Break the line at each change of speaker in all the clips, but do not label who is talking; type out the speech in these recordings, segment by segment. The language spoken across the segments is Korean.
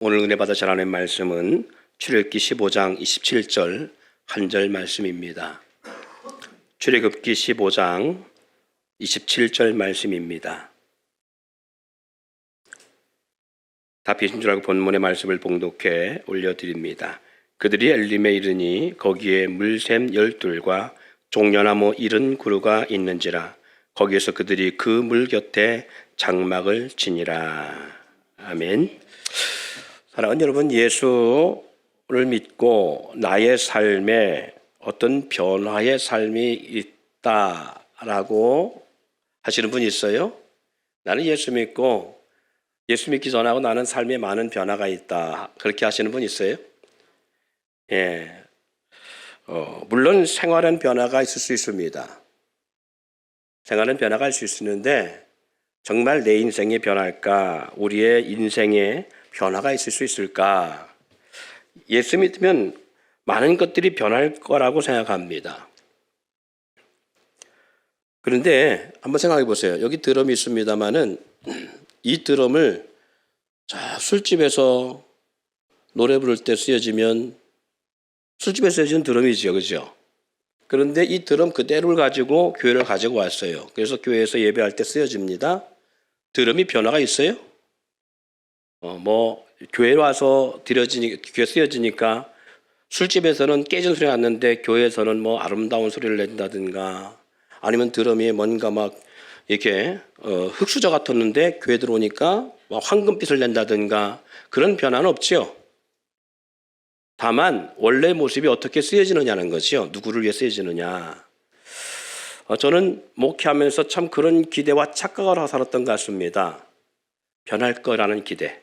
오늘 은혜 받아 전하는 말씀은 출애굽기 15장 27절 한 절 말씀입니다. 출애굽기 15장 27절 말씀입니다. 다 비신 줄 알고 본문의 말씀을 봉독해 올려드립니다. 그들이 엘림에 이르니 거기에 물샘 12과 종려나무 70그루가 있는지라. 거기에서 그들이 그 물 곁에 장막을 지니라. 아멘. 사랑하는 여러분, 예수를 믿고 나의 삶에 어떤 변화의 삶이 있다라고 하시는 분이 있어요? 나는 예수 믿고 예수 믿기 전하고 나는 삶에 많은 변화가 있다. 그렇게 하시는 분 있어요? 예. 물론 생활은 변화가 있을 수 있습니다. 생활은 변화가 있을 수 있는데 정말 내 인생이 변할까? 우리의 인생에 변화가 있을 수 있을까? 예수 믿으면 많은 것들이 변할 거라고 생각합니다. 그런데 한번 생각해 보세요. 여기 드럼이 있습니다만은 이 드럼을 술집에서 노래 부를 때 쓰여지면 술집에서 쓰여지는 드럼이죠, 그죠? 그런데 이 드럼 그대로를 가지고 교회를 가지고 왔어요. 그래서 교회에서 예배할 때 쓰여집니다. 드럼이 변화가 있어요? 교회 와서 교회 쓰여지니까 술집에서는 깨진 소리가 났는데 교회에서는 아름다운 소리를 낸다든가 아니면 드럼이 뭔가 이렇게 흙수저 같았는데 교회 들어오니까 황금빛을 낸다든가 그런 변화는 없지요. 다만 원래 모습이 어떻게 쓰여지느냐는 거지요. 누구를 위해 쓰여지느냐. 저는 목회하면서 참 그런 기대와 착각을 하고 살았던 것 같습니다. 변할 거라는 기대.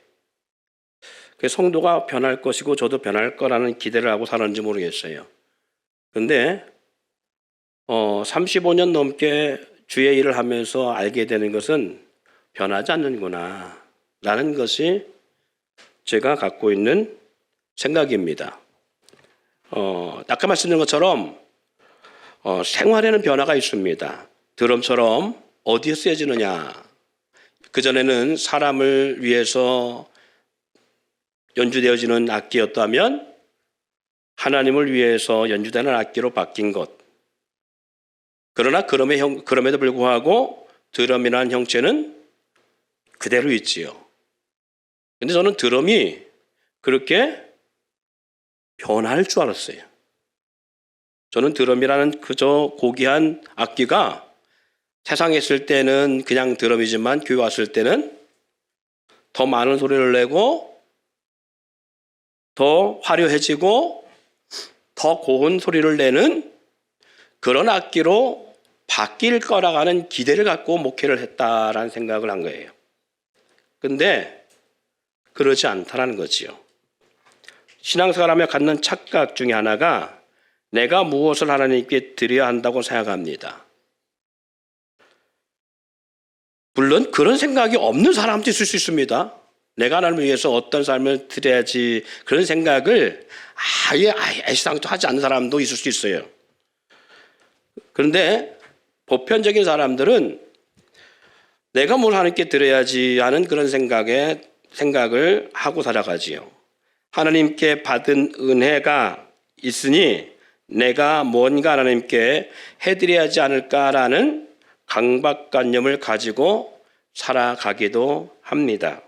성도가 변할 것이고 저도 변할 거라는 기대를 하고 살았는지 모르겠어요. 그런데 35년 넘게 주의 일을 하면서 알게 되는 것은 변하지 않는구나 라는 것이 제가 갖고 있는 생각입니다. 아까 말씀드린 것처럼 생활에는 변화가 있습니다. 드럼처럼 어디에 쓰여지느냐. 그전에는 사람을 위해서 연주되어지는 악기였다면 하나님을 위해서 연주되는 악기로 바뀐 것. 그러나 그럼에도 불구하고 드럼이라는 형체는 그대로 있지요. 근데 저는 드럼이 그렇게 변할 줄 알았어요. 저는 드럼이라는 그저 고귀한 악기가 세상에 있을 때는 그냥 드럼이지만 교회 왔을 때는 더 많은 소리를 내고 더 화려해지고 더 고운 소리를 내는 그런 악기로 바뀔 거라고 하는 기대를 갖고 목회를 했다라는 생각을 한 거예요. 근데 그러지 않다라는 거지요. 신앙생활하며 갖는 착각 중에 하나가 내가 무엇을 하나님께 드려야 한다고 생각합니다. 물론 그런 생각이 없는 사람도 있을 수 있습니다. 내가 하나님을 위해서 어떤 삶을 드려야지 그런 생각을 아예 애시당초 하지 않는 사람도 있을 수 있어요. 그런데 보편적인 사람들은 내가 뭘 하나님께 드려야지 하는 그런 생각을 하고 살아가지요. 하나님께 받은 은혜가 있으니 내가 뭔가 하나님께 해드려야지 않을까라는 강박관념을 가지고 살아가기도 합니다.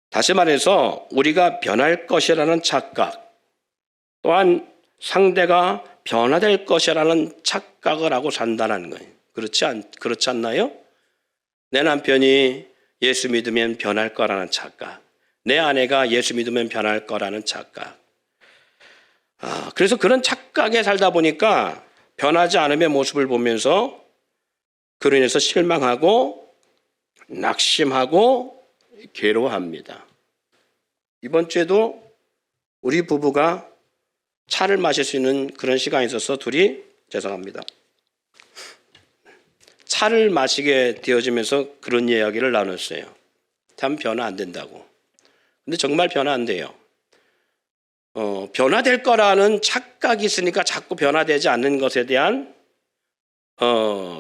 다시 말해서 우리가 변할 것이라는 착각, 또한 상대가 변화될 것이라는 착각을 하고 산다는 거예요. 그렇지 않나요? 내 남편이 예수 믿으면 변할 거라는 착각, 내 아내가 예수 믿으면 변할 거라는 착각. 그래서 그런 착각에 살다 보니까 변하지 않음의 모습을 보면서 그로 인해서 실망하고 낙심하고 괴로워합니다. 이번 주에도 우리 부부가 차를 마실 수 있는 그런 시간이 있어서 둘이 차를 마시게 되어지면서 그런 이야기를 나눴어요. 참 변화 안 된다고. 근데 정말 변화 안 돼요. 변화될 거라는 착각이 있으니까 자꾸 변화되지 않는 것에 대한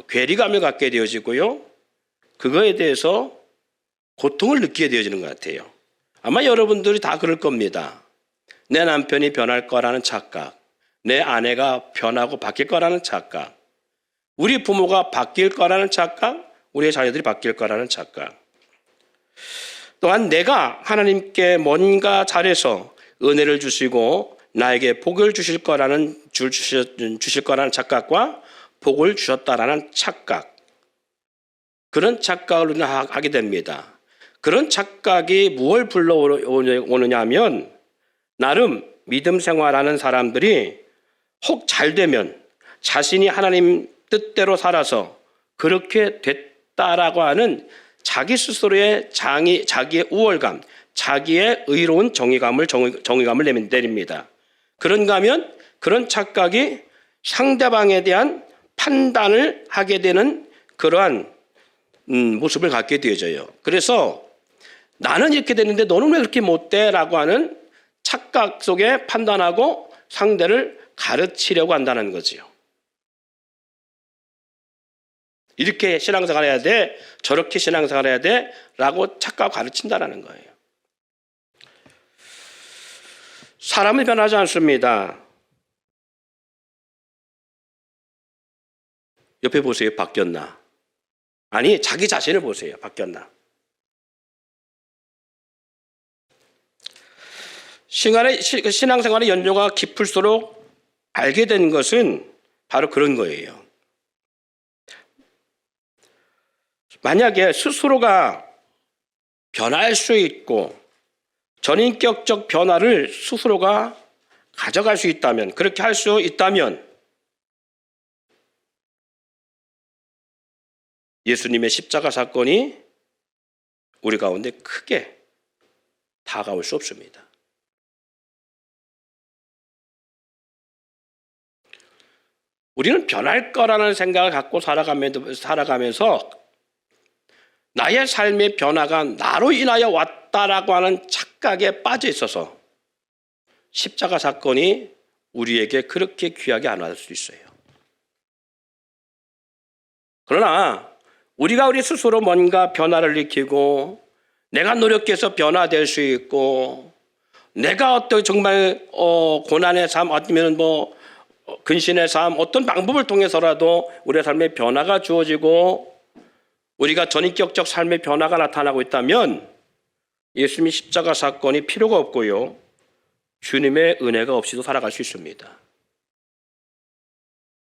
괴리감을 갖게 되어지고요. 그거에 대해서 고통을 느끼게 되어지는 것 같아요. 아마 여러분들이 다 그럴 겁니다. 내 남편이 변할 거라는 착각, 내 아내가 변하고 바뀔 거라는 착각, 우리 부모가 바뀔 거라는 착각, 우리의 자녀들이 바뀔 거라는 착각. 또한 내가 하나님께 뭔가 잘해서 은혜를 주시고 나에게 복을 주실 거라는 착각과 복을 주셨다라는 착각, 그런 착각을 우리는 하게 됩니다. 그런 착각이 무엇을 불러오느냐 하면 나름 믿음 생활하는 사람들이 혹 잘되면 자신이 하나님 뜻대로 살아서 그렇게 됐다라고 하는 자기 스스로의 자기의 우월감, 자기의 의로운 정의감을 내립니다. 그런가 하면 그런 착각이 상대방에 대한 판단을 하게 되는 그러한 모습을 갖게 되어져요. 그래서 나는 이렇게 되는데 너는 왜 그렇게 못돼? 라고 하는 착각 속에 판단하고 상대를 가르치려고 한다는 거지요. 이렇게 신앙생활 해야 돼, 저렇게 신앙생활 해야 돼 라고 착각 가르친다는 거예요. 사람은 변하지 않습니다. 옆에 보세요. 바뀌었나? 아니, 자기 자신을 보세요. 바뀌었나? 신앙생활의 연조가 깊을수록 알게 된 것은 바로 그런 거예요. 만약에 스스로가 변할 수 있고 전인격적 변화를 스스로가 가져갈 수 있다면, 그렇게 할 수 있다면 예수님의 십자가 사건이 우리 가운데 크게 다가올 수 없습니다. 우리는 변할 거라는 생각을 갖고 살아가면서 나의 삶의 변화가 나로 인하여 왔다라고 하는 착각에 빠져 있어서 십자가 사건이 우리에게 그렇게 귀하게 안 와닿을 수 있어요. 그러나 우리가 우리 스스로 뭔가 변화를 일으키고 내가 노력해서 변화될 수 있고 내가 어떤 정말 고난의 삶 아니면 근신의 삶 어떤 방법을 통해서라도 우리의 삶에 변화가 주어지고 우리가 전인격적 삶의 변화가 나타나고 있다면 예수님의 십자가 사건이 필요가 없고요. 주님의 은혜가 없이도 살아갈 수 있습니다.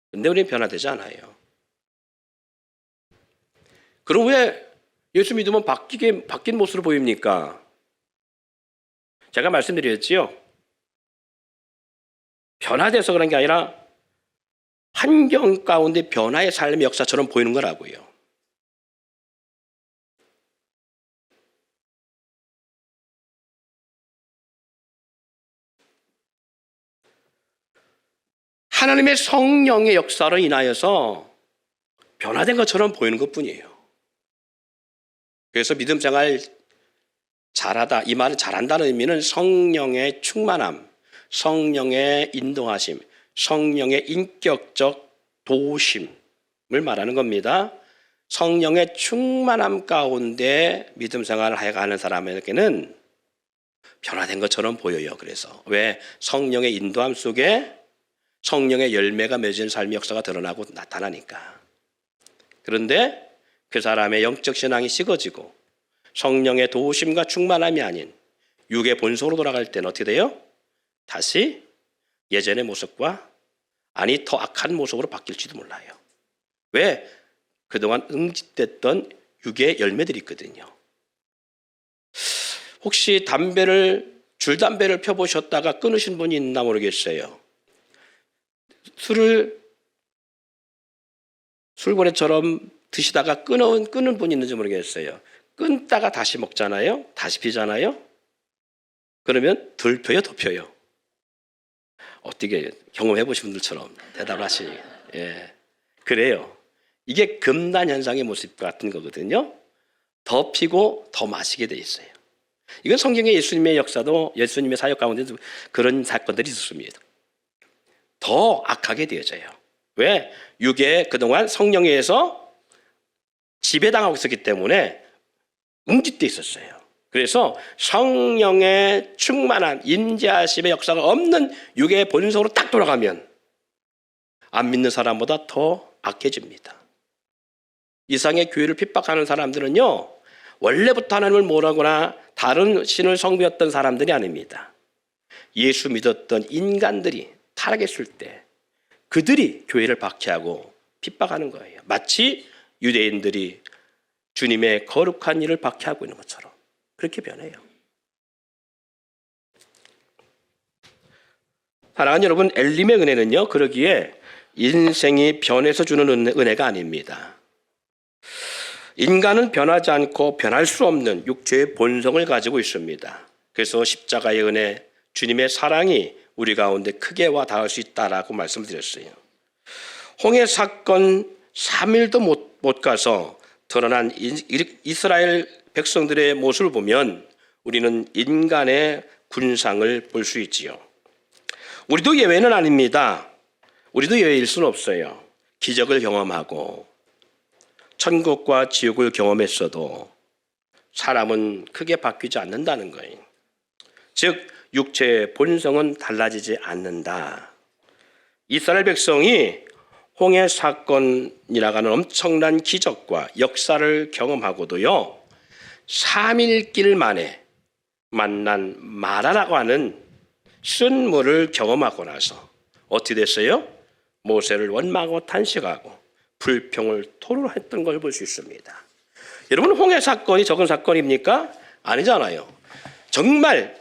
그런데 우리는 변화되지 않아요. 그럼 왜 예수 믿으면 바뀐 모습으로 보입니까? 제가 말씀드렸지요. 변화돼서 그런 게 아니라 환경 가운데 변화의 삶의 역사처럼 보이는 거라고요. 하나님의 성령의 역사로 인하여서 변화된 것처럼 보이는 것뿐이에요. 그래서 믿음 생활 잘하다, 이 말은 잘한다는 의미는 성령의 충만함, 성령의 인도하심, 성령의 인격적 도우심을 말하는 겁니다. 성령의 충만함 가운데 믿음 생활을 해가는 사람에게는 변화된 것처럼 보여요. 그래서 왜? 성령의 인도함 속에 성령의 열매가 맺은 삶의 역사가 드러나고 나타나니까. 그런데 그 사람의 영적 신앙이 식어지고 성령의 도우심과 충만함이 아닌 육의 본성으로 돌아갈 때는 어떻게 돼요? 다시 예전의 모습과 아니 더 악한 모습으로 바뀔지도 몰라요. 왜? 그동안 응집됐던 육의 열매들이 있거든요. 혹시 줄담배를 펴보셨다가 끊으신 분이 있나 모르겠어요. 술을 술고래처럼 드시다가 끊는 분이 있는지 모르겠어요. 끊다가 다시 먹잖아요. 다시 피잖아요. 그러면 덜 펴요, 더 펴요. 어떻게 경험해 보신 분들처럼 대답을 하시니. 예. 그래요. 이게 금단 현상의 모습 같은 거거든요. 더 피고 더 마시게 돼 있어요. 이건 성경의 예수님의 역사도 예수님의 사역 가운데도 그런 사건들이 있었습니다. 더 악하게 되어져요. 왜? 육에 그동안 성령에 의해서 지배당하고 있었기 때문에 뭉집돼 있었어요. 그래서 성령의 충만한 인자하심의 역사가 없는 육의 본성으로 딱 돌아가면 안 믿는 사람보다 더 악해집니다. 이상의 교회를 핍박하는 사람들은요, 원래부터 하나님을 모르거나 다른 신을 섬겼던 사람들이 아닙니다. 예수 믿었던 인간들이 타락했을 때 그들이 교회를 박해하고 핍박하는 거예요. 마치 유대인들이 주님의 거룩한 일을 박해하고 있는 것처럼 그렇게 변해요. 사랑하는 여러분, 엘림의 은혜는요, 그러기에 인생이 변해서 주는 은혜가 아닙니다. 인간은 변하지 않고 변할 수 없는 육체의 본성을 가지고 있습니다. 그래서 십자가의 은혜, 주님의 사랑이 우리 가운데 크게 와 닿을 수 있다라고 말씀드렸어요. 홍해 사건 3일도 못 가서 드러난 이스라엘 백성들의 모습을 보면 우리는 인간의 군상을 볼 수 있지요. 우리도 예외는 아닙니다. 우리도 예외일 수는 없어요. 기적을 경험하고 천국과 지옥을 경험했어도 사람은 크게 바뀌지 않는다는 거예요. 즉 육체의 본성은 달라지지 않는다. 이스라엘 백성이 홍해 사건이라고 하는 엄청난 기적과 역사를 경험하고도요, 3일 길 만에 만난 마라라고 하는 쓴 물을 경험하고 나서 어떻게 됐어요? 모세를 원망하고 탄식하고 불평을 토로했던 걸 볼 수 있습니다. 여러분, 홍해 사건이 적은 사건입니까? 아니잖아요. 정말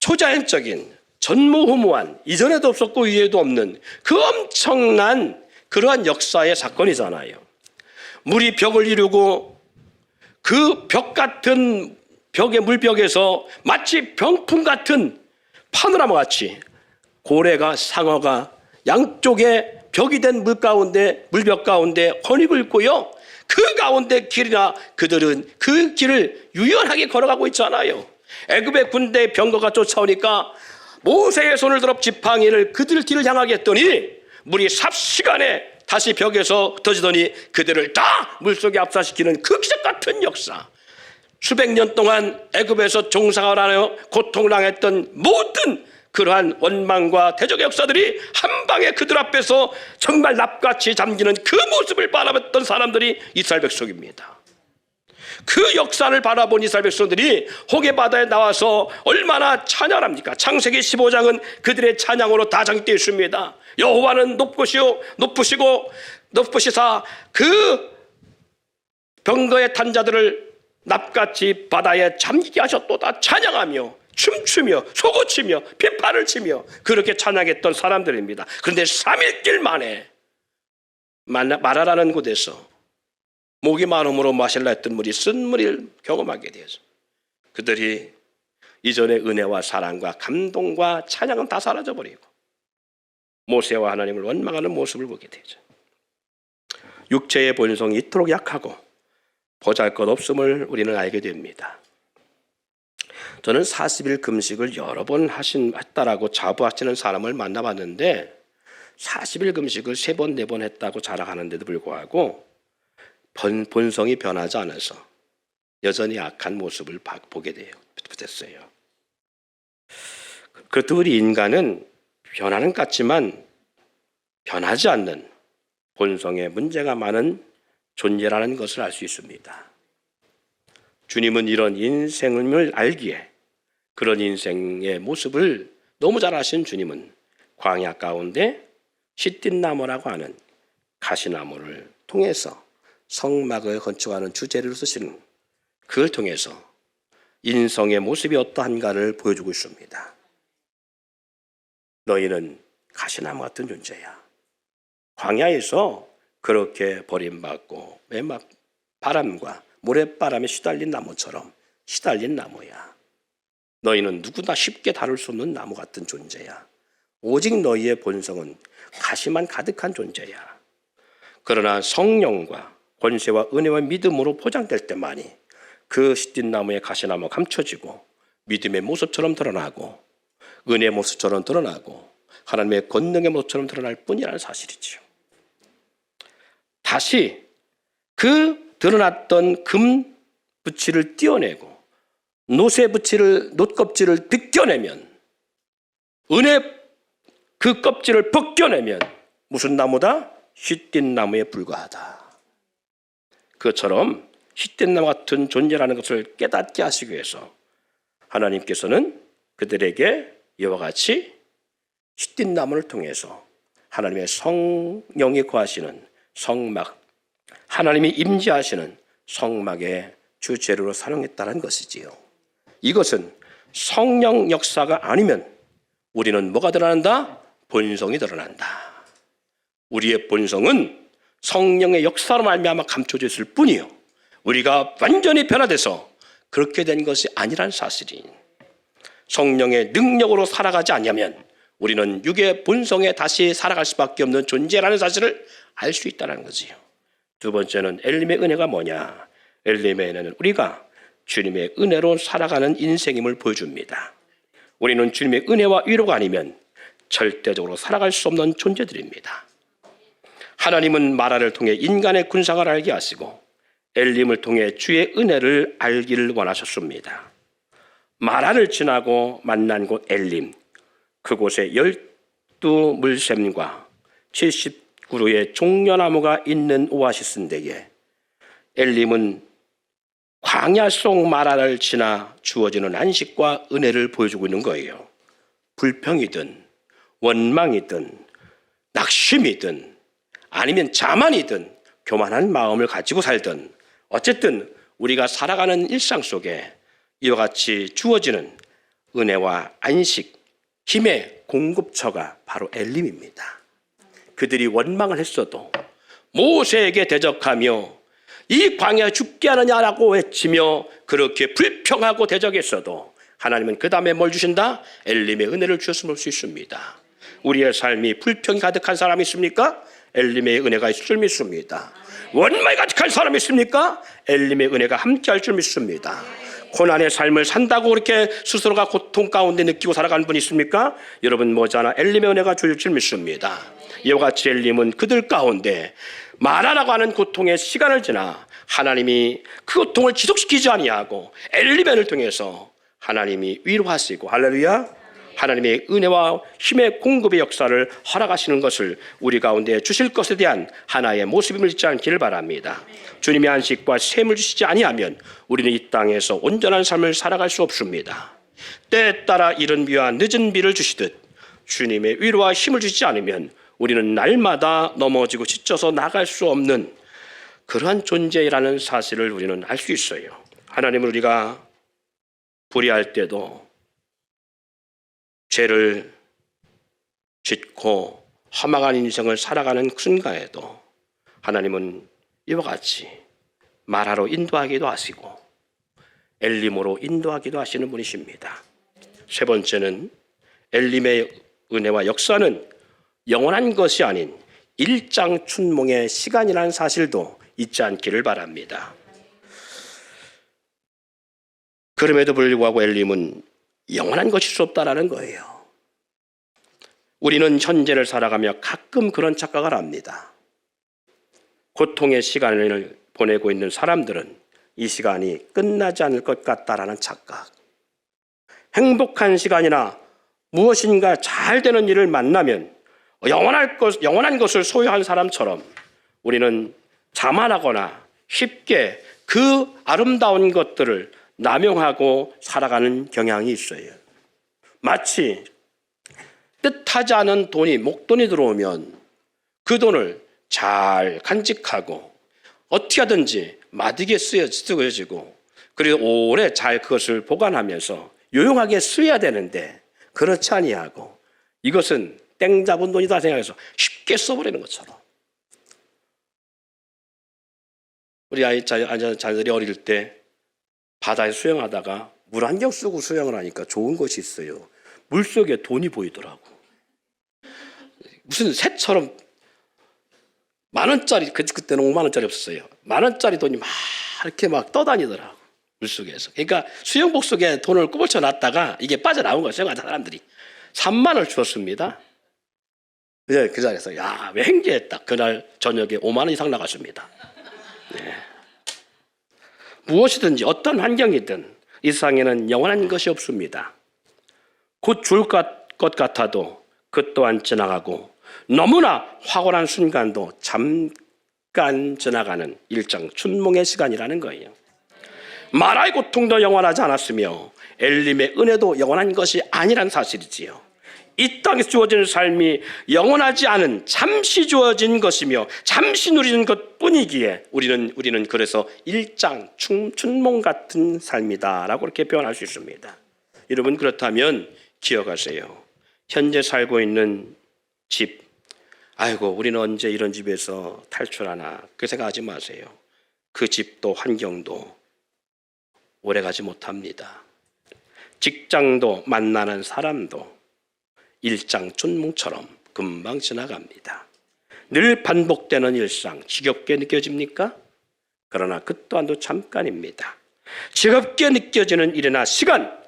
초자연적인 전무후무한 이전에도 없었고 이후에도 없는 그 엄청난 그러한 역사의 사건이잖아요. 물이 벽을 이루고 그 벽 같은 벽의 물벽에서 마치 병풍 같은 파노라마 같이 고래가 상어가 양쪽에 벽이 된 물벽 가운데 혼입을 입고요, 그 가운데 길이나 그들은 그 길을 유연하게 걸어가고 있잖아요. 애굽의 군대 병거가 쫓아오니까 모세의 손을 들어 지팡이를 그들 뒤를 향하게 했더니 물이 삽시간에 다시 벽에서 터지더니 그들을 다 물속에 압사시키는 그 기적 같은 역사. 수백 년 동안 애굽에서 종상을 하여 고통을 당했던 모든 그러한 원망과 대적의 역사들이 한 방에 그들 앞에서 정말 납같이 잠기는 그 모습을 바라봤던 사람들이 이스라엘 백성입니다. 그 역사를 바라본 이스라엘 백성들이 홍해 바다에 나와서 얼마나 찬양합니까? 창세기 15장은 그들의 찬양으로 다 장식되어 있습니다. 여호와는 높으시사 그 병거의 탄 자들을 납같이 바다에 잠기게 하셨도다. 찬양하며 춤추며 소고치며 빗발을 치며 그렇게 찬양했던 사람들입니다. 그런데 3일 길 만에 마라라는 곳에서 목이 마름으로 마실라 했던 물이 쓴 물을 경험하게 되어서 그들이 이전의 은혜와 사랑과 감동과 찬양은 다 사라져버리고 모세와 하나님을 원망하는 모습을 보게 되죠. 육체의 본성이 이토록 약하고 보잘것없음을 우리는 알게 됩니다. 저는 40일 금식을 여러 번 했다라고 자부하시는 사람을 만나봤는데 40일 금식을 3번, 4번 했다고 자랑하는데도 불구하고 본성이 변하지 않아서 여전히 악한 모습을 보게 됐어요. 그렇듯 우리 인간은 변하는 것 같지만 변하지 않는 본성에 문제가 많은 존재라는 것을 알 수 있습니다. 주님은 이런 인생을 알기에 그런 인생의 모습을 너무 잘 아신 주님은 광야 가운데 시띠나무라고 하는 가시나무를 통해서 성막을 건축하는 주제를 쓰시는 그걸 통해서 인성의 모습이 어떠한가를 보여주고 있습니다. 너희는 가시나무 같은 존재야. 광야에서 그렇게 버림받고 매막 바람과 모래바람에 시달린 나무처럼 시달린 나무야. 너희는 누구나 쉽게 다룰 수 없는 나무 같은 존재야. 오직 너희의 본성은 가시만 가득한 존재야. 그러나 성령과 권세와 은혜와 믿음으로 포장될 때만이 그 시딘나무의 가시나무가 감춰지고 믿음의 모습처럼 드러나고 은혜의 모습처럼 드러나고 하나님의 권능의 모습처럼 드러날 뿐이라는 사실이지요. 다시 그 드러났던 금 부치를 떼어내고 놋의 부치를 놋 껍질을 벗겨내면 은혜 그 껍질을 벗겨내면 무슨 나무다? 싯된 나무에 불과하다. 그것처럼 싯된 나무 같은 존재라는 것을 깨닫게 하시기 위해서 하나님께서는 그들에게 이와 같이 싯된 나무를 통해서 하나님의 성령이 거하시는 성막, 하나님이 임재하시는 성막의 주재료로 사용했다는 것이지요. 이것은 성령 역사가 아니면 우리는 뭐가 드러난다? 본성이 드러난다. 우리의 본성은 성령의 역사로 말미암아 감춰져 있을 뿐이요, 우리가 완전히 변화돼서 그렇게 된 것이 아니란 사실이, 성령의 능력으로 살아가지 않으면 우리는 육의 본성에 다시 살아갈 수밖에 없는 존재라는 사실을 알 수 있다는 거지요. 두 번째는 엘림의 은혜가 뭐냐? 엘림의 은혜는 우리가 주님의 은혜로 살아가는 인생임을 보여줍니다. 우리는 주님의 은혜와 위로가 아니면 절대적으로 살아갈 수 없는 존재들입니다. 하나님은 마라를 통해 인간의 군상을 알게 하시고 엘림을 통해 주의 은혜를 알기를 원하셨습니다. 마라를 지나고 만난 곳 엘림, 그곳에 12물샘과 70그루의 종려나무가 있는 오아시스인데에 엘림은 광야 속 마라를 지나 주어지는 안식과 은혜를 보여주고 있는 거예요. 불평이든 원망이든 낙심이든 아니면 자만이든 교만한 마음을 가지고 살든 어쨌든 우리가 살아가는 일상 속에 이와 같이 주어지는 은혜와 안식, 힘의 공급처가 바로 엘림입니다. 그들이 원망을 했어도 모세에게 대적하며 이 광야에 죽게 하느냐라고 외치며 그렇게 불평하고 대적했어도 하나님은 그 다음에 뭘 주신다? 엘림의 은혜를 주셨음을 볼 수 있습니다. 우리의 삶이 불평이 가득한 사람이 있습니까? 엘림의 은혜가 있을 줄 믿습니다. 원망이 가득한 사람이 있습니까? 엘림의 은혜가 함께할 줄 믿습니다. 고난의 삶을 산다고 그렇게 스스로가 고통 가운데 느끼고 살아가는 분이 있습니까? 여러분 머지않아 엘림의 은혜가 주실 줄 믿습니다. 이와 같이 엘림은 그들 가운데 마라라고 하는 고통의 시간을 지나 하나님이 그 고통을 지속시키지 아니하고 엘림의 은혜를 통해서 하나님이 위로하시고 할렐루야, 하나님의 은혜와 힘의 공급의 역사를 허락하시는 것을 우리 가운데 주실 것에 대한 하나의 모습임을 잊지 않기를 바랍니다. 주님의 안식과 셈을 주시지 아니하면 우리는 이 땅에서 온전한 삶을 살아갈 수 없습니다. 때에 따라 이른 비와 늦은 비를 주시듯 주님의 위로와 힘을 주시지 않으면 우리는 날마다 넘어지고 지쳐서 나갈 수 없는 그러한 존재라는 사실을 우리는 알 수 있어요. 하나님을 우리가 불의할 때도, 죄를 짓고 허망한 인생을 살아가는 순간에도 하나님은 이와 같이 마라로 인도하기도 하시고 엘림으로 인도하기도 하시는 분이십니다. 세 번째는 엘림의 은혜와 역사는 영원한 것이 아닌 일장춘몽의 시간이라는 사실도 잊지 않기를 바랍니다. 그럼에도 불구하고 엘림은 영원한 것일 수 없다라는 거예요. 우리는 현재를 살아가며 가끔 그런 착각을 합니다. 고통의 시간을 보내고 있는 사람들은 이 시간이 끝나지 않을 것 같다라는 착각. 행복한 시간이나 무엇인가 잘 되는 일을 만나면 영원한 것을 소유한 사람처럼 우리는 자만하거나 쉽게 그 아름다운 것들을 남용하고 살아가는 경향이 있어요. 마치 뜻하지 않은 돈이, 목돈이 들어오면 그 돈을 잘 간직하고 어떻게 하든지 마디게 쓰여지고 그리고 오래 잘 그것을 보관하면서 유용하게 쓰여야 되는데 그렇지 아니하고 이것은 땡 잡은 돈이다 생각해서 쉽게 써버리는 것처럼. 우리 자녀들이 어릴 때 바다에 수영하다가 물 안경 쓰고 수영을 하니까 좋은 것이 있어요. 물속에 돈이 보이더라고. 무슨 새처럼 만원짜리, 그때는 5만원짜리 없었어요. 만원짜리 돈이 막 이렇게 막 떠다니더라고, 물속에서. 그러니까 수영복 속에 돈을 꾸물쳐 놨다가 이게 빠져나온 거예요, 수영하는 사람들이. 3만원을 주었습니다. 그 자리에서, 야, 왜 행제했다. 그날 저녁에 5만원 이상 나갔습니다. 네. 무엇이든지 어떤 환경이든 이 세상에는 영원한 것이 없습니다. 곧 죽을 것 같아도 그 또한 지나가고 너무나 확고한 순간도 잠깐 지나가는 일정 춘몽의 시간이라는 거예요. 마라의 고통도 영원하지 않았으며 엘림의 은혜도 영원한 것이 아니란 사실이지요. 이 땅에서 주어지는 삶이 영원하지 않은 잠시 주어진 것이며 잠시 누리는 것뿐이기에 우리는 그래서 일장 춘몽 같은 삶이다라고 이렇게 표현할 수 있습니다. 여러분, 그렇다면 기억하세요. 현재 살고 있는 집, 아이고 우리는 언제 이런 집에서 탈출하나, 그 생각하지 마세요. 그 집도 환경도 오래가지 못합니다. 직장도 만나는 사람도 일장 춘몽처럼 금방 지나갑니다. 늘 반복되는 일상, 지겹게 느껴집니까? 그러나 그 또한도 잠깐입니다. 지겹게 느껴지는 일이나 시간,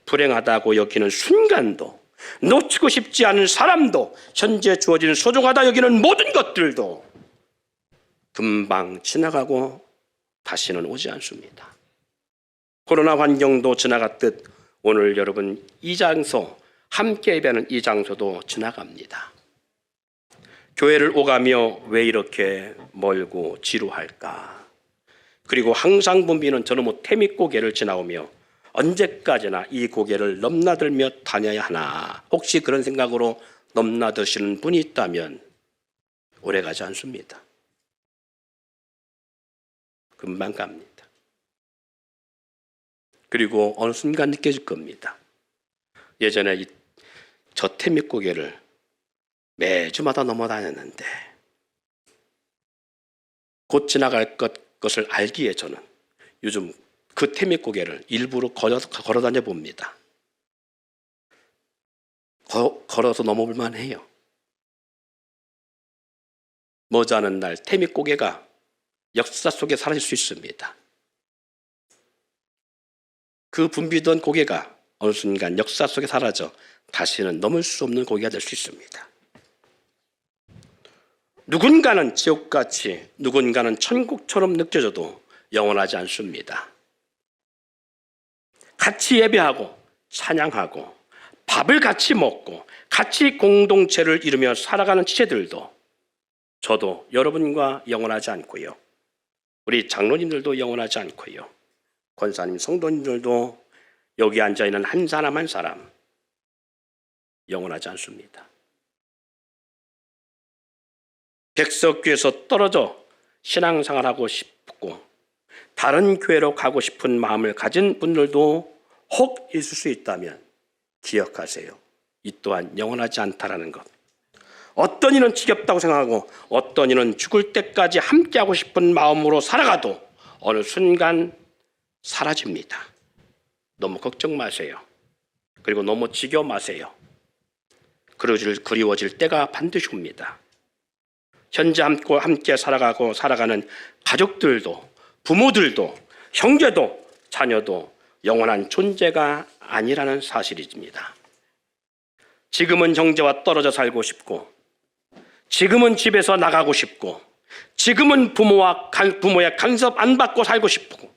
불행하다고 여기는 순간도, 놓치고 싶지 않은 사람도, 현재 주어지는 소중하다 여기는 모든 것들도 금방 지나가고 다시는 오지 않습니다. 코로나 환경도 지나갔듯 오늘 여러분 이 장소, 함께 예배하는 이 장소도 지나갑니다. 교회를 오가며 왜 이렇게 멀고 지루할까? 그리고 항상 붐비는 저놈의 태미고개를 지나오며 언제까지나 이 고개를 넘나들며 다녀야 하나? 혹시 그런 생각으로 넘나드시는 분이 있다면 오래가지 않습니다. 금방 갑니다. 그리고 어느 순간 느껴질 겁니다. 예전에 저 태미고개를 매주마다 넘어다녔는데 곧 지나갈 것을 알기에 저는 요즘 그 태미고개를 일부러 걸어다녀 봅니다. 걸어서 넘어볼만 해요. 머지않은 날 태미고개가 역사 속에 사라질 수 있습니다. 그 붐비던 고개가 어느 순간 역사 속에 사라져 다시는 넘을 수 없는 고개가 될 수 있습니다. 누군가는 지옥같이, 누군가는 천국처럼 느껴져도 영원하지 않습니다. 같이 예배하고 찬양하고 밥을 같이 먹고 같이 공동체를 이루며 살아가는 지체들도, 저도 여러분과 영원하지 않고요, 우리 장로님들도 영원하지 않고요, 권사님, 성도님들도 여기 앉아있는 한 사람 한 사람 영원하지 않습니다. 백석교에서 떨어져 신앙생활하고 싶고 다른 교회로 가고 싶은 마음을 가진 분들도 혹 있을 수 있다면 기억하세요. 이 또한 영원하지 않다라는 것. 어떤 이는 지겹다고 생각하고 어떤 이는 죽을 때까지 함께하고 싶은 마음으로 살아가도 어느 순간 사라집니다. 너무 걱정 마세요. 그리고 너무 지겨 마세요. 그리워질 때가 반드시 옵니다. 현재 함께 살아가는 가족들도, 부모들도, 형제도, 자녀도 영원한 존재가 아니라는 사실입니다. 지금은 형제와 떨어져 살고 싶고, 지금은 집에서 나가고 싶고, 지금은 부모의 간섭 안 받고 살고 싶고,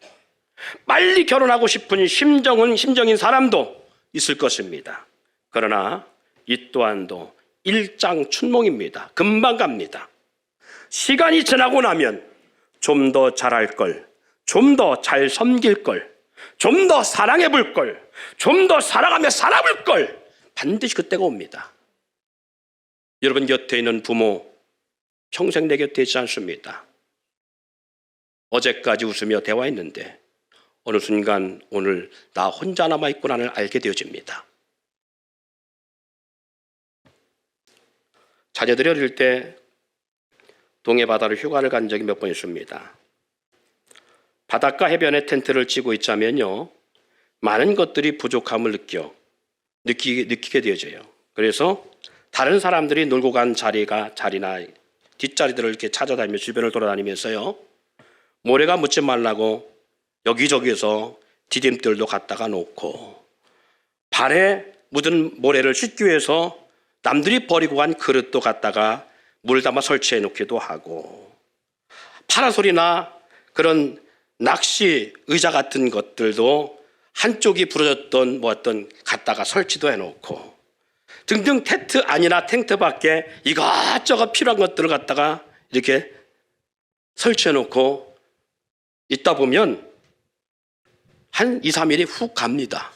빨리 결혼하고 싶은 심정인 사람도 있을 것입니다. 그러나 이 또한도 일장춘몽입니다. 금방 갑니다. 시간이 지나고 나면 좀 더 잘할 걸, 좀 더 잘 섬길 걸, 좀 더 사랑해 볼 걸, 좀 더 살아가며 살아볼 걸, 반드시 그때가 옵니다. 여러분 곁에 있는 부모 평생 내 곁에 있지 않습니다. 어제까지 웃으며 대화했는데 어느 순간 오늘 나 혼자 남아있구나를 알게 되어집니다. 자녀들이 어릴 때 동해 바다로 휴가를 간 적이 몇 번 있습니다. 바닷가 해변에 텐트를 치고 있자면요, 많은 것들이 부족함을 느끼게 되어져요. 그래서 다른 사람들이 놀고 간 자리나 뒷자리들을 이렇게 찾아다니며 주변을 돌아다니면서요, 모래가 묻지 말라고 여기저기에서 디딤돌도 갖다가 놓고, 발에 묻은 모래를 씻기 위해서 남들이 버리고 간 그릇도 갖다가 물 담아 설치해 놓기도 하고, 파라솔이나 그런 낚시 의자 같은 것들도 한쪽이 부러졌던 어떤 갖다가 설치도 해놓고 등등 텐트 아니나 텐트 밖에 이것저것 필요한 것들을 갖다가 이렇게 설치해놓고 있다 보면 한 2, 3일이 훅 갑니다.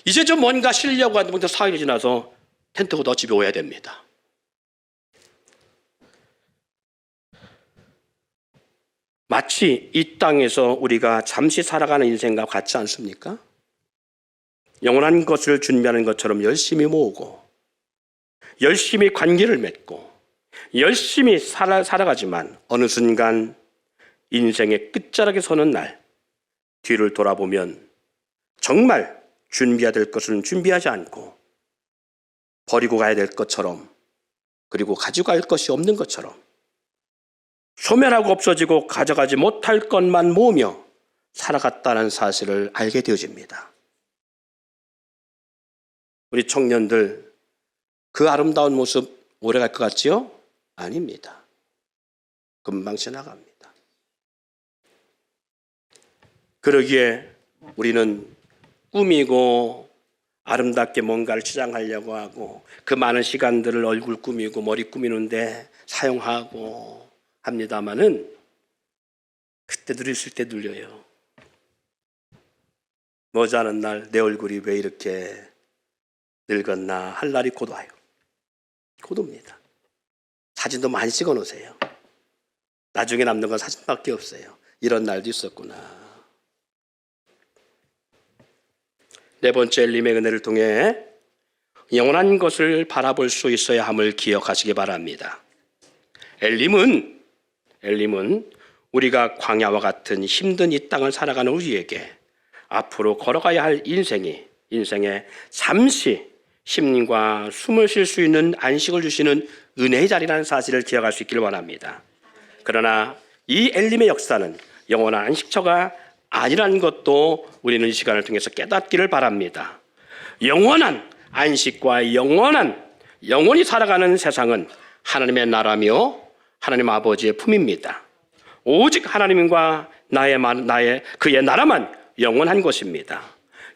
이제 좀 뭔가 쉬려고 하는데 4일이 지나서 텐트가 더 집에 오야 됩니다. 마치 이 땅에서 우리가 잠시 살아가는 인생과 같지 않습니까? 영원한 것을 준비하는 것처럼 열심히 모으고 열심히 관계를 맺고 열심히 살아가지만 어느 순간 인생의 끝자락에 서는 날 뒤를 돌아보면 정말 준비해야 될 것은 준비하지 않고 버리고 가야 될 것처럼 그리고 가져갈 것이 없는 것처럼 소멸하고 없어지고 가져가지 못할 것만 모으며 살아갔다는 사실을 알게 되어집니다. 우리 청년들 그 아름다운 모습 오래 갈 것 같지요? 아닙니다. 금방 지나갑니다. 그러기에 우리는 꾸미고 아름답게 뭔가를 치장하려고 하고 그 많은 시간들을 얼굴 꾸미고 머리 꾸미는데 사용하고 합니다마는 그때들 있을 때 눌려요. 머지않은 날 내 얼굴이 왜 이렇게 늙었나 할 날이 곧 와요. 곧 옵니다. 사진도 많이 찍어 놓으세요. 나중에 남는 건 사진밖에 없어요. 이런 날도 있었구나. 네 번째 엘림의 은혜를 통해 영원한 것을 바라볼 수 있어야 함을 기억하시기 바랍니다. 엘림은 우리가 광야와 같은 힘든 이 땅을 살아가는 우리에게 앞으로 걸어가야 할 인생에 잠시 쉼과 숨을 쉴 수 있는 안식을 주시는 은혜의 자리라는 사실을 기억할 수 있기를 원합니다. 그러나 이 엘림의 역사는 영원한 안식처가 아니라는 것도 우리는 이 시간을 통해서 깨닫기를 바랍니다. 영원한 안식과 영원히 살아가는 세상은 하나님의 나라며 하나님 아버지의 품입니다. 오직 하나님과 그의 나라만 영원한 것입니다.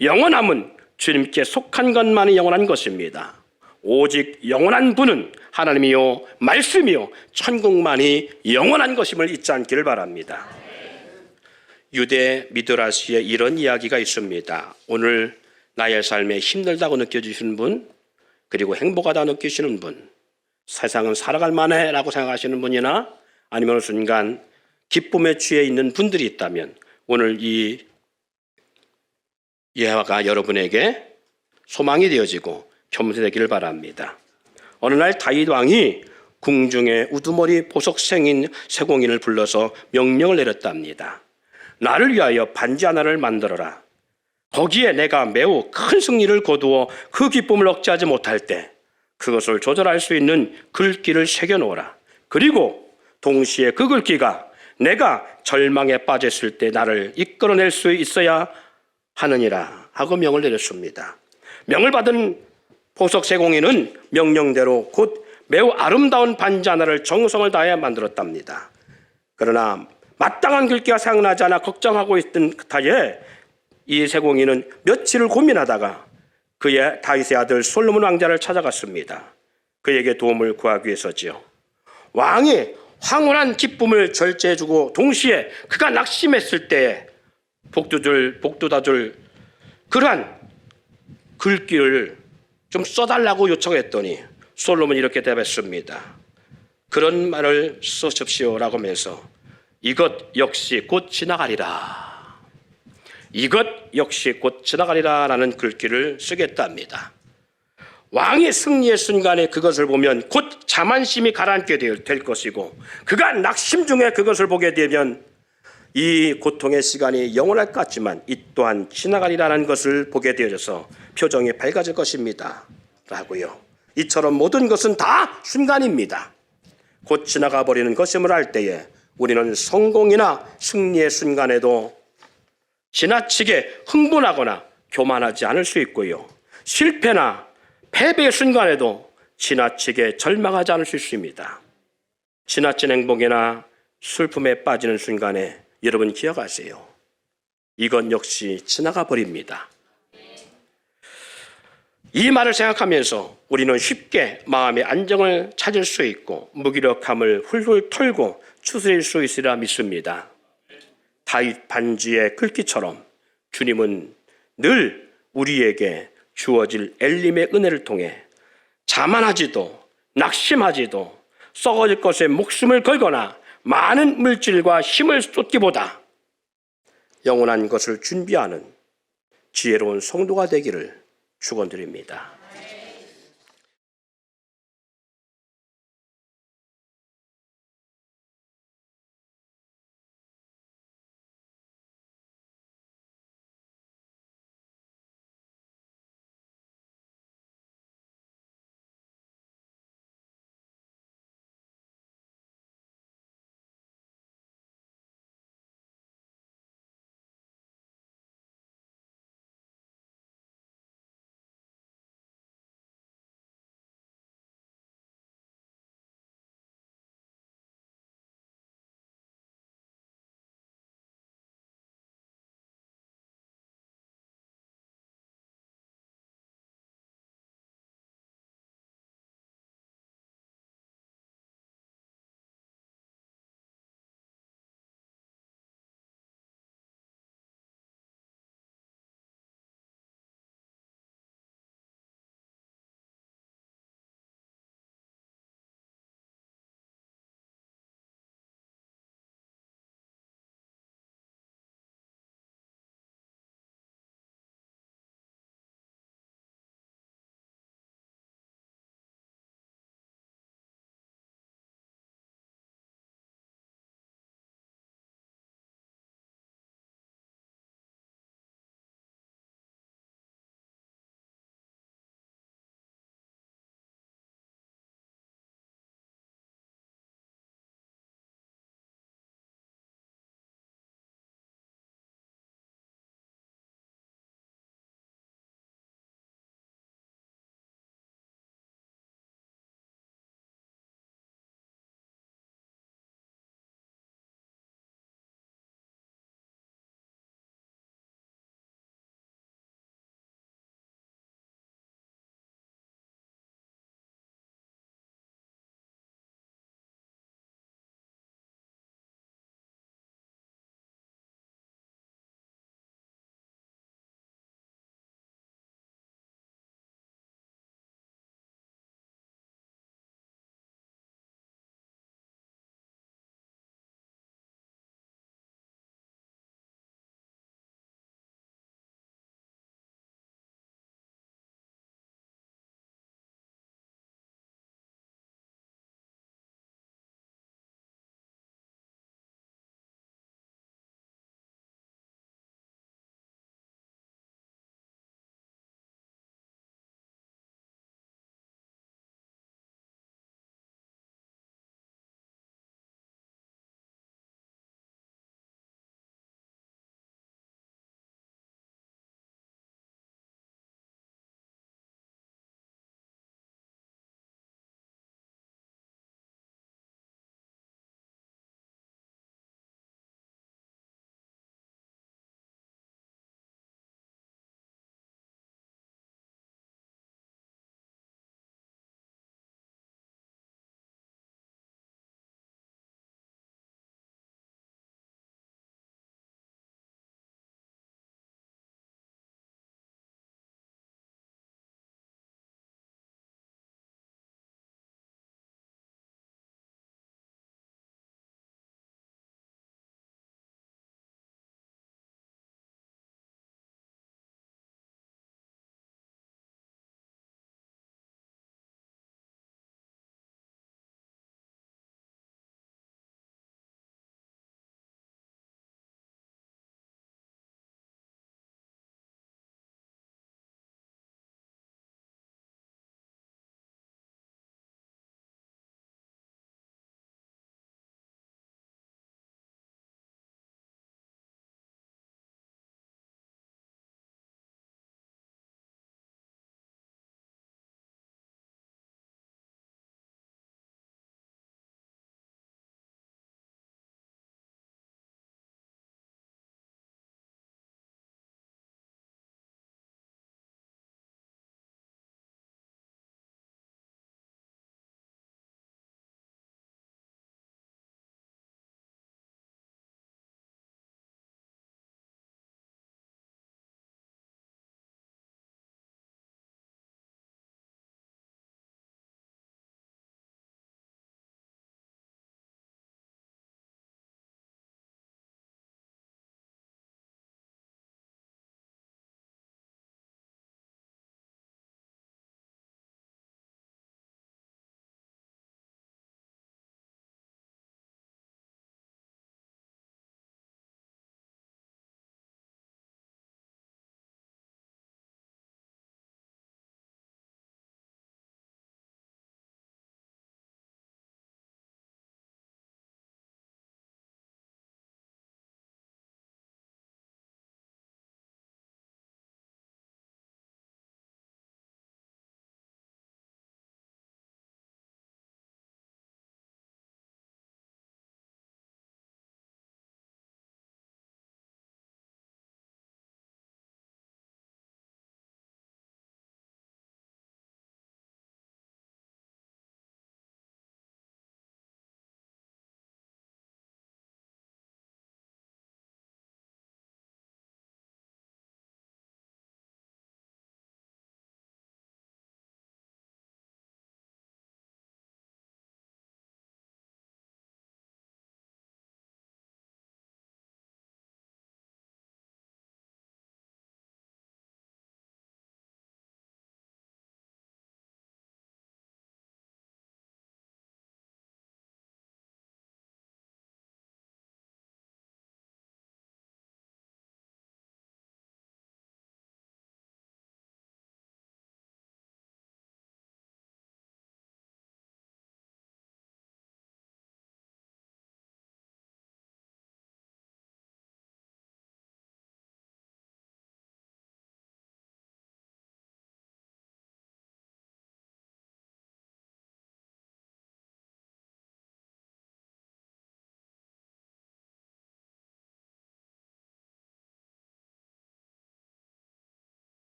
영원함은 주님께 속한 것만이 영원한 것입니다. 오직 영원한 분은 하나님이요 말씀이요 천국만이 영원한 것임을 잊지 않기를 바랍니다. 유대 미드라시에 이런 이야기가 있습니다. 오늘 나의 삶에 힘들다고 느껴지시는 분, 그리고 행복하다고 느끼시는 분, 세상은 살아갈 만해 라고 생각하시는 분이나 아니면 어느 순간 기쁨에 취해 있는 분들이 있다면 오늘 이 예화가 여러분에게 소망이 되어지고 겸손되기를 바랍니다. 어느 날 다윗 왕이 궁중에 우두머리 보석생인 세공인을 불러서 명령을 내렸답니다. 나를 위하여 반지 하나를 만들어라. 거기에 내가 매우 큰 승리를 거두어 그 기쁨을 억제하지 못할 때 그것을 조절할 수 있는 글귀를 새겨놓으라. 그리고 동시에 그 글귀가 내가 절망에 빠졌을 때 나를 이끌어낼 수 있어야 하느니라 하고 명을 내렸습니다. 명을 받은 보석세공인은 명령대로 곧 매우 아름다운 반지 하나를 정성을 다해 만들었답니다. 그러나 마땅한 글귀가 생각나지 않아 걱정하고 있던 타에 이 세공인은 며칠을 고민하다가 그의 다윗의 아들 솔로몬 왕자를 찾아갔습니다. 그에게 도움을 구하기 위해서지요. 왕이 황홀한 기쁨을 절제해주고 동시에 그가 낙심했을 때에 복돋아줄 그러한 글귀를 좀 써달라고 요청했더니 솔로몬이 이렇게 대답했습니다. 그런 말을 써십시오라고 하면서 이것 역시 곧 지나가리라. 이것 역시 곧 지나가리라 라는 글귀를 쓰겠답니다. 왕이 승리의 순간에 그것을 보면 곧 자만심이 가라앉게 될 것이고 그가 낙심 중에 그것을 보게 되면 이 고통의 시간이 영원할 것 같지만 이 또한 지나가리라는 것을 보게 되어져서 표정이 밝아질 것입니다 라고요. 이처럼 모든 것은 다 순간입니다. 곧 지나가 버리는 것임을 알 때에 우리는 성공이나 승리의 순간에도 지나치게 흥분하거나 교만하지 않을 수 있고요. 실패나 패배의 순간에도 지나치게 절망하지 않을 수 있습니다. 지나친 행복이나 슬픔에 빠지는 순간에 여러분 기억하세요. 이것 역시 지나가 버립니다. 이 말을 생각하면서 우리는 쉽게 마음의 안정을 찾을 수 있고 무기력함을 훌훌 털고 추스릴 수 있으리라 믿습니다. 다윗 반지의 글귀처럼 주님은 늘 우리에게 주어질 엘림의 은혜를 통해 자만하지도 낙심하지도 썩어질 것에 목숨을 걸거나 많은 물질과 힘을 쏟기보다 영원한 것을 준비하는 지혜로운 성도가 되기를 축원드립니다.